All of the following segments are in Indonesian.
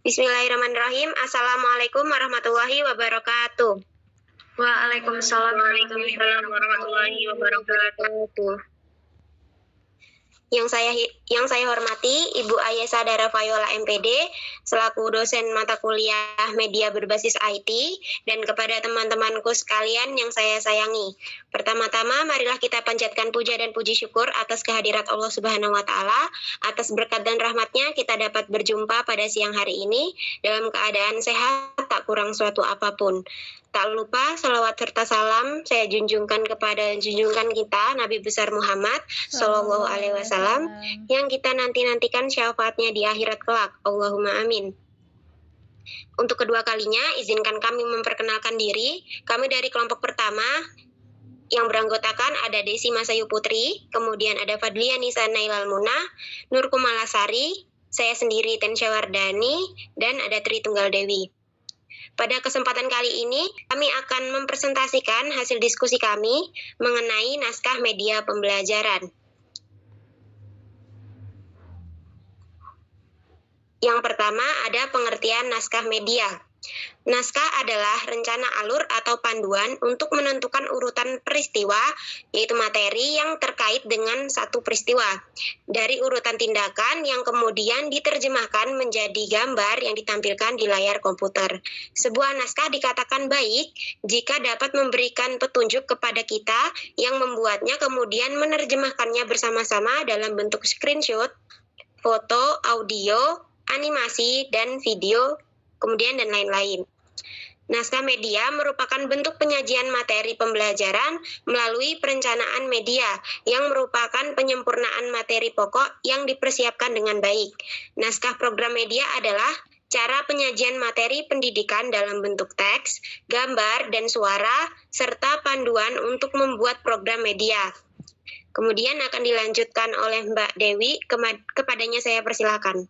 Bismillahirrahmanirrahim. Assalamualaikum warahmatullahi wabarakatuh. Waalaikumsalam warahmatullahi wabarakatuh. Yang saya hormati Ibu Ayesa Dara Fayola MPD selaku dosen mata kuliah media berbasis IT, dan kepada teman-temanku sekalian yang saya sayangi. Pertama-tama marilah kita panjatkan puja dan puji syukur atas kehadirat Allah Subhanahu wa taala. Atas berkat dan rahmatnya kita dapat berjumpa pada siang hari ini dalam keadaan sehat tak kurang suatu apapun. Tak lupa salawat serta salam saya junjungkan kepada junjungan kita Nabi besar Muhammad Sallallahu Alaihi Wasallam yang kita nantikan syafaatnya di akhirat kelak. Allahumma amin. Untuk kedua kalinya izinkan kami memperkenalkan diri. Kami dari kelompok pertama yang beranggotakan ada Desi Masayu Putri, kemudian ada Fadlia Nisa Nailal Munah, Nur Kumalasari, saya sendiri Tensya Wardani, dan ada Tri Tunggal Dewi. Pada kesempatan kali ini, kami akan mempresentasikan hasil diskusi kami mengenai naskah media pembelajaran. Yang pertama ada pengertian naskah media. Naskah adalah rencana alur atau panduan untuk menentukan urutan peristiwa, yaitu materi yang terkait dengan satu peristiwa, dari urutan tindakan yang kemudian diterjemahkan menjadi gambar yang ditampilkan di layar komputer. Sebuah naskah dikatakan baik jika dapat memberikan petunjuk kepada kita yang membuatnya kemudian menerjemahkannya bersama-sama dalam bentuk screenshot, foto, audio, animasi, dan video, kemudian dan lain-lain. Naskah media merupakan bentuk penyajian materi pembelajaran melalui perencanaan media yang merupakan penyempurnaan materi pokok yang dipersiapkan dengan baik. Naskah program media adalah cara penyajian materi pendidikan dalam bentuk teks, gambar, dan suara, serta panduan untuk membuat program media. Kemudian akan dilanjutkan oleh Mbak Dewi, kepadanya saya persilakan.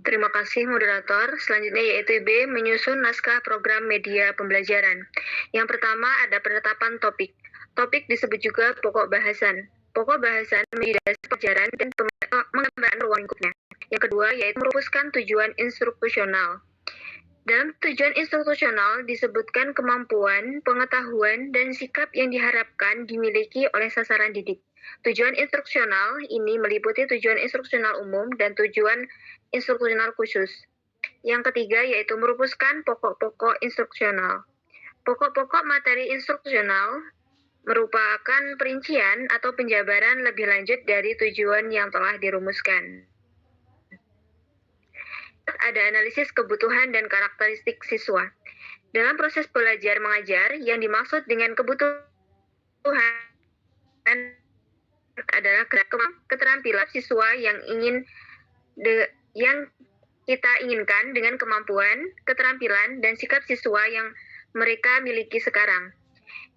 Terima kasih moderator. Selanjutnya yaitu B, menyusun naskah program media pembelajaran. Yang pertama ada penetapan topik. Topik disebut juga pokok bahasan. Pokok bahasan menjadi dasar pelajaran dan pengembangan ruang lingkupnya. Yang kedua yaitu merumuskan tujuan instruksional. Dalam tujuan instruksional disebutkan kemampuan, pengetahuan, dan sikap yang diharapkan dimiliki oleh sasaran didik. Tujuan instruksional ini meliputi tujuan instruksional umum dan tujuan instruksional khusus. Yang ketiga yaitu merumuskan pokok-pokok instruksional. Pokok-pokok materi instruksional merupakan perincian atau penjabaran lebih lanjut dari tujuan yang telah dirumuskan. Ada analisis kebutuhan dan karakteristik siswa. Dalam proses belajar mengajar, yang dimaksud dengan kebutuhan adalah keterampilan siswa yang kita inginkan dengan kemampuan, keterampilan, dan sikap siswa yang mereka miliki sekarang.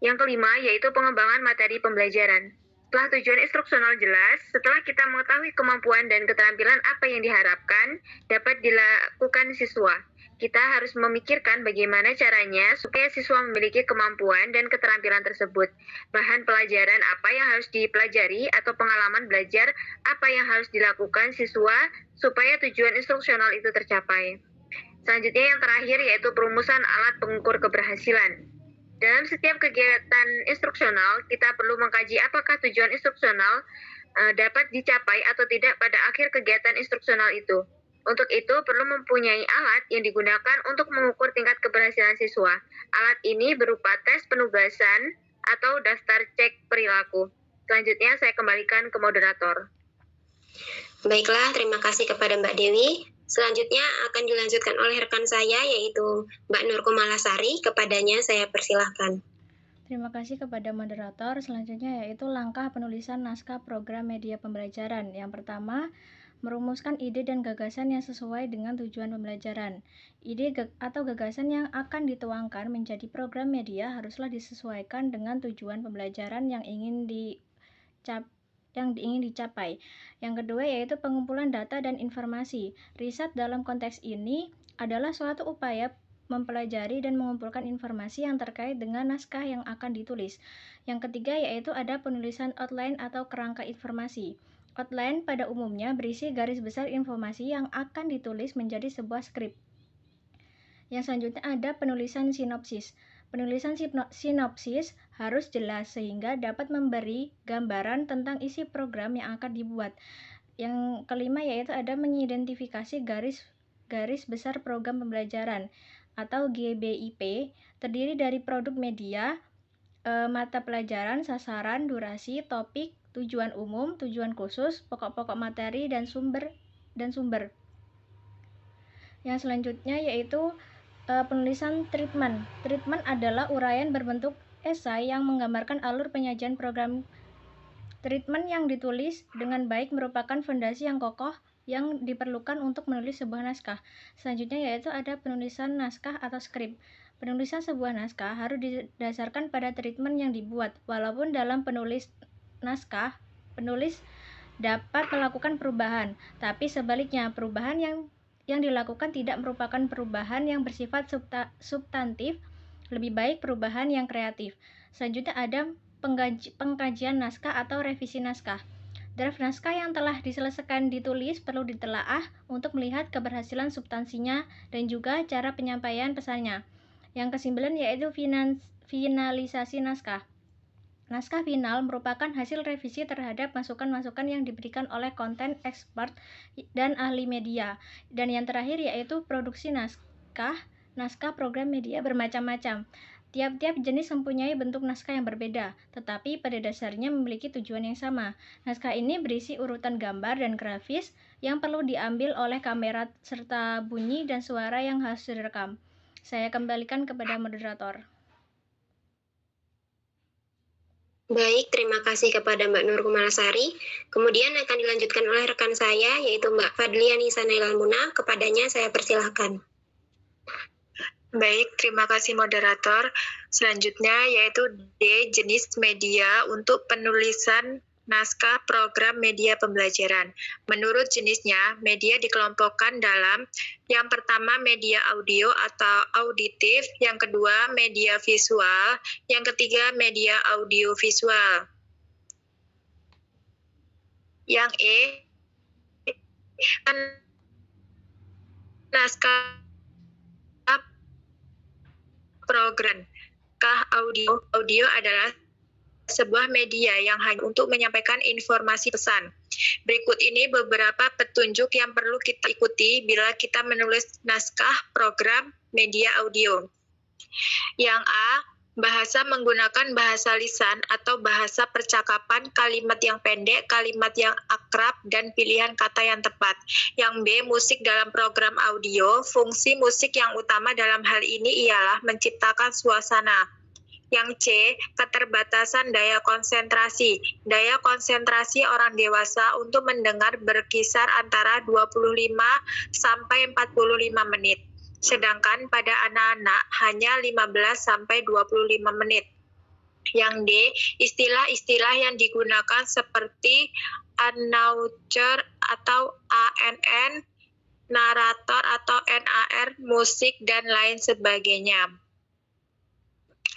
Yang kelima yaitu pengembangan materi pembelajaran. Setelah tujuan instruksional jelas, setelah kita mengetahui kemampuan dan keterampilan apa yang diharapkan dapat dilakukan siswa, kita harus memikirkan bagaimana caranya supaya siswa memiliki kemampuan dan keterampilan tersebut. Bahan pelajaran apa yang harus dipelajari atau pengalaman belajar apa yang harus dilakukan siswa supaya tujuan instruksional itu tercapai. Selanjutnya yang terakhir yaitu perumusan alat pengukur keberhasilan. Dalam setiap kegiatan instruksional, kita perlu mengkaji apakah tujuan instruksional dapat dicapai atau tidak pada akhir kegiatan instruksional itu. Untuk itu, perlu mempunyai alat yang digunakan untuk mengukur tingkat keberhasilan siswa. Alat ini berupa tes penugasan atau daftar cek perilaku. Selanjutnya, saya kembalikan ke moderator. Baiklah, terima kasih kepada Mbak Dewi. Selanjutnya akan dilanjutkan oleh rekan saya yaitu Mbak Nur Kumalasari, kepadanya saya persilahkan. Terima kasih kepada moderator. Selanjutnya yaitu langkah penulisan naskah program media pembelajaran. Yang pertama, merumuskan ide dan gagasan yang sesuai dengan tujuan pembelajaran. Ide atau gagasan yang akan dituangkan menjadi program media haruslah disesuaikan dengan tujuan pembelajaran yang ingin dicapai. Yang kedua yaitu pengumpulan data dan informasi. Riset dalam konteks ini adalah suatu upaya mempelajari dan mengumpulkan informasi yang terkait dengan naskah yang akan ditulis. Yang ketiga yaitu ada penulisan outline atau kerangka informasi. Outline pada umumnya berisi garis besar informasi yang akan ditulis menjadi sebuah skrip. Yang selanjutnya ada penulisan sinopsis. Penulisan sinopsis harus jelas sehingga dapat memberi gambaran tentang isi program yang akan dibuat. Yang kelima yaitu ada mengidentifikasi garis besar program pembelajaran atau GBIP, terdiri dari produk media, mata pelajaran, sasaran, durasi, topik, tujuan umum, tujuan khusus, pokok-pokok materi, dan sumber. Yang selanjutnya yaitu penulisan treatment. Treatment adalah uraian berbentuk esai yang menggambarkan alur penyajian program. Treatment yang ditulis dengan baik merupakan fondasi yang kokoh yang diperlukan untuk menulis sebuah naskah. Selanjutnya yaitu ada penulisan naskah atau skrip. Penulisan sebuah naskah harus didasarkan pada treatment yang dibuat. Walaupun dalam penulis naskah, penulis dapat melakukan perubahan, tapi sebaliknya perubahan yang dilakukan tidak merupakan perubahan yang bersifat substantif, lebih baik perubahan yang kreatif. Selanjutnya ada pengkajian naskah atau revisi naskah. Draft naskah yang telah diselesaikan ditulis perlu ditelaah untuk melihat keberhasilan substansinya dan juga cara penyampaian pesannya. Yang kesembilan yaitu finalisasi naskah. Naskah final merupakan hasil revisi terhadap masukan-masukan yang diberikan oleh konten expert dan ahli media. Dan yang terakhir yaitu produksi naskah. Naskah program media bermacam-macam. Tiap-tiap jenis mempunyai bentuk naskah yang berbeda, tetapi pada dasarnya memiliki tujuan yang sama. Naskah ini berisi urutan gambar dan grafis yang perlu diambil oleh kamera serta bunyi dan suara yang harus direkam. Saya kembalikan kepada moderator. Baik, terima kasih kepada Mbak Nur Kumalasari. Kemudian akan dilanjutkan oleh rekan saya, yaitu Mbak Fadliani Sanailal Muna. Kepadanya saya persilahkan. Baik, terima kasih moderator. Selanjutnya yaitu D, jenis media untuk penulisan naskah program media pembelajaran. Menurut jenisnya, media dikelompokkan dalam yang pertama media audio atau auditif, yang kedua media visual, yang ketiga media audio visual. Yang E, naskah program. Audio adalah sebuah media yang hanya untuk menyampaikan informasi pesan. Berikut ini beberapa petunjuk yang perlu kita ikuti bila kita menulis naskah program media audio. Yang A, bahasa menggunakan bahasa lisan atau bahasa percakapan, kalimat yang pendek, kalimat yang akrab, dan pilihan kata yang tepat. Yang B, musik dalam program audio. Fungsi musik yang utama dalam hal ini ialah menciptakan suasana. Yang C, keterbatasan daya konsentrasi. Daya konsentrasi orang dewasa untuk mendengar berkisar antara 25 sampai 45 menit. Sedangkan pada anak-anak hanya 15 sampai 25 menit. Yang D, istilah-istilah yang digunakan seperti announcer atau ANN, narator atau NAR, musik, dan lain sebagainya.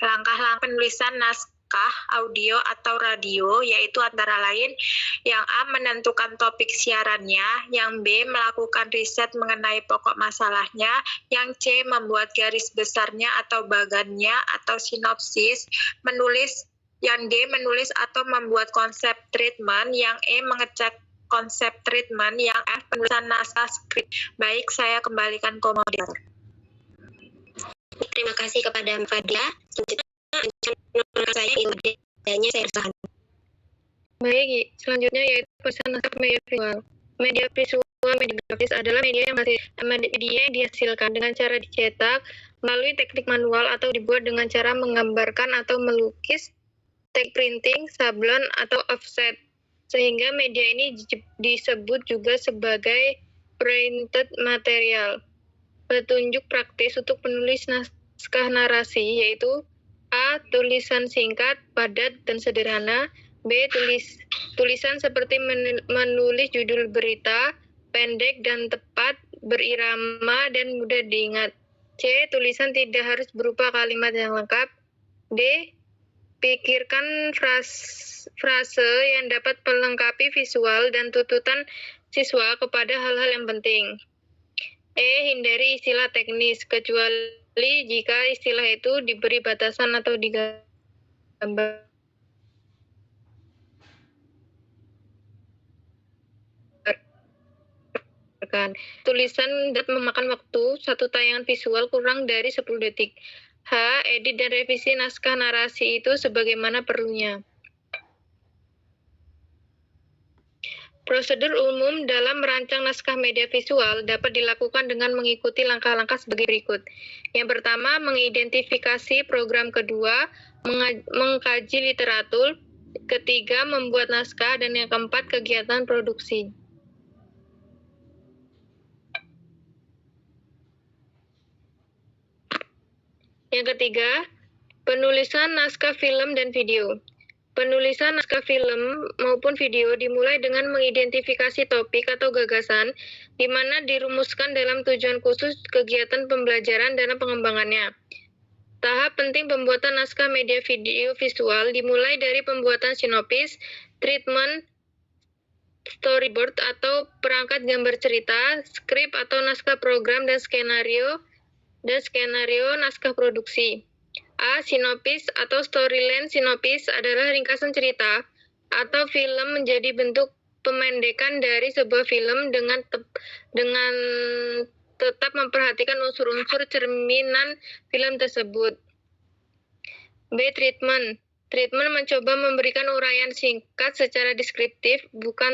Langkah-langkah penulisan naskah audio atau radio yaitu antara lain yang A, menentukan topik siarannya, yang B, melakukan riset mengenai pokok masalahnya, yang C, membuat garis besarnya atau bagannya atau sinopsis, yang D, menulis atau membuat konsep treatment, yang E, mengecek konsep treatment, yang F, penulisan naskah skrip. Baik, saya kembalikan ke moderator. Terima kasih kepada Mbak Fadla. Selanjutnya saya idenya saya rasakan. Baik, selanjutnya yaitu pesan naskah media visual. Media visual, media grafis adalah media yang dihasilkan dengan cara dicetak melalui teknik manual atau dibuat dengan cara menggambarkan atau melukis, tag printing, sablon, atau offset. Sehingga media ini disebut juga sebagai printed material. Petunjuk praktis untuk penulis naskah narasi yaitu A, tulisan singkat, padat, dan sederhana. B, tulisan seperti menulis judul berita, pendek dan tepat, berirama, dan mudah diingat. C, tulisan tidak harus berupa kalimat yang lengkap. D, Pikirkan frase yang dapat melengkapi visual dan tuntutan siswa kepada hal-hal yang penting. Hindari istilah teknis, kecuali jika istilah itu diberi batasan atau digambar. Tulisan dapat memakan waktu, satu tayangan visual kurang dari 10 detik. Edit dan revisi naskah narasi itu sebagaimana perlunya. Prosedur umum dalam merancang naskah media visual dapat dilakukan dengan mengikuti langkah-langkah sebagai berikut. Yang pertama, mengidentifikasi program. Kedua, mengkaji literatur. Ketiga, membuat naskah. Dan yang keempat, kegiatan produksi. Yang ketiga, penulisan naskah film dan video. Penulisan naskah film maupun video dimulai dengan mengidentifikasi topik atau gagasan, di mana dirumuskan dalam tujuan khusus kegiatan pembelajaran dan pengembangannya. Tahap penting pembuatan naskah media video visual dimulai dari pembuatan sinopsis, treatment, storyboard atau perangkat gambar cerita, skrip atau naskah program, dan skenario naskah produksi. Sinopsis atau storyline. Sinopsis adalah ringkasan cerita atau film menjadi bentuk pemendekan dari sebuah film dengan tetap memperhatikan unsur-unsur cerminan film tersebut. Treatment. Treatment mencoba memberikan uraian singkat secara deskriptif, bukan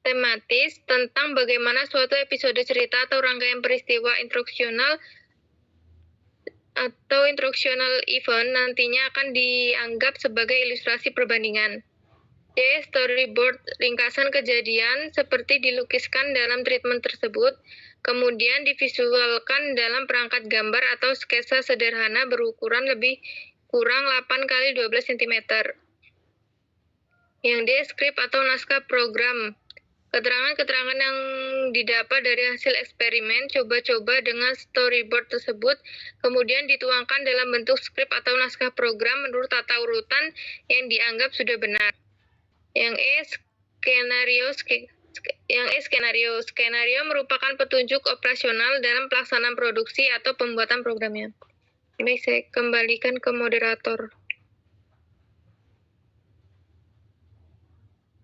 tematis, tentang bagaimana suatu episode cerita atau rangkaian peristiwa instruksional event nantinya akan dianggap sebagai ilustrasi perbandingan. Storyboard, ringkasan kejadian seperti dilukiskan dalam treatment tersebut, kemudian divisualkan dalam perangkat gambar atau sketsa sederhana berukuran lebih kurang 8 x 12 cm. Yang skrip atau naskah program. Keterangan-keterangan yang didapat dari hasil eksperimen coba-coba dengan storyboard tersebut kemudian dituangkan dalam bentuk skrip atau naskah program menurut tata urutan yang dianggap sudah benar. Yang skenario. Skenario merupakan petunjuk operasional dalam pelaksanaan produksi atau pembuatan programnya. Baik, saya kembalikan ke moderator.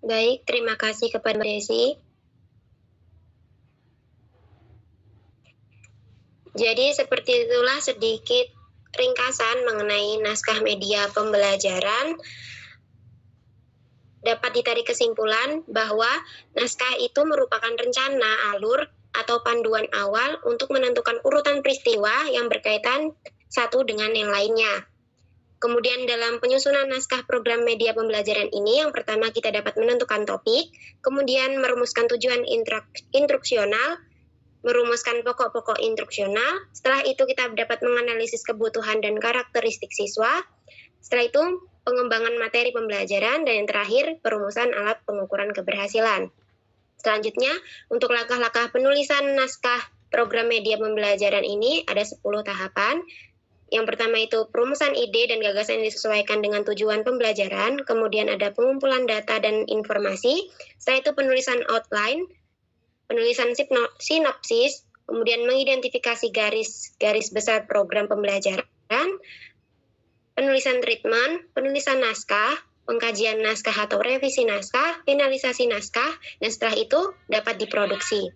Baik, terima kasih kepada Mbak Desi. Jadi seperti itulah sedikit ringkasan mengenai naskah media pembelajaran. Dapat ditarik kesimpulan bahwa naskah itu merupakan rencana alur atau panduan awal untuk menentukan urutan peristiwa yang berkaitan satu dengan yang lainnya. Kemudian dalam penyusunan naskah program media pembelajaran ini, yang pertama kita dapat menentukan topik, kemudian merumuskan tujuan instruksional, merumuskan pokok-pokok instruksional, setelah itu kita dapat menganalisis kebutuhan dan karakteristik siswa, setelah itu pengembangan materi pembelajaran, dan yang terakhir perumusan alat pengukuran keberhasilan. Selanjutnya, untuk langkah-langkah penulisan naskah program media pembelajaran ini ada 10 tahapan. Yang pertama itu perumusan ide dan gagasan yang disesuaikan dengan tujuan pembelajaran, kemudian ada pengumpulan data dan informasi, setelah itu penulisan outline, penulisan sinopsis, kemudian mengidentifikasi garis besar program pembelajaran, penulisan treatment, penulisan naskah, pengkajian naskah atau revisi naskah, finalisasi naskah, dan setelah itu dapat diproduksi.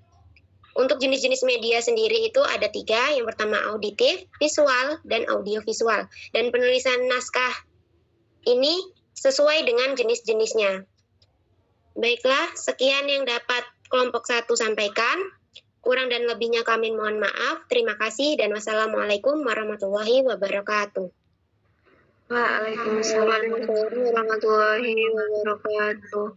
Untuk jenis-jenis media sendiri itu ada 3, yang pertama auditif, visual, dan audiovisual. Dan penulisan naskah ini sesuai dengan jenis-jenisnya. Baiklah, sekian yang dapat kelompok 1 sampaikan. Kurang dan lebihnya kami mohon maaf. Terima kasih dan wassalamualaikum warahmatullahi wabarakatuh. Waalaikumsalam warahmatullahi wabarakatuh.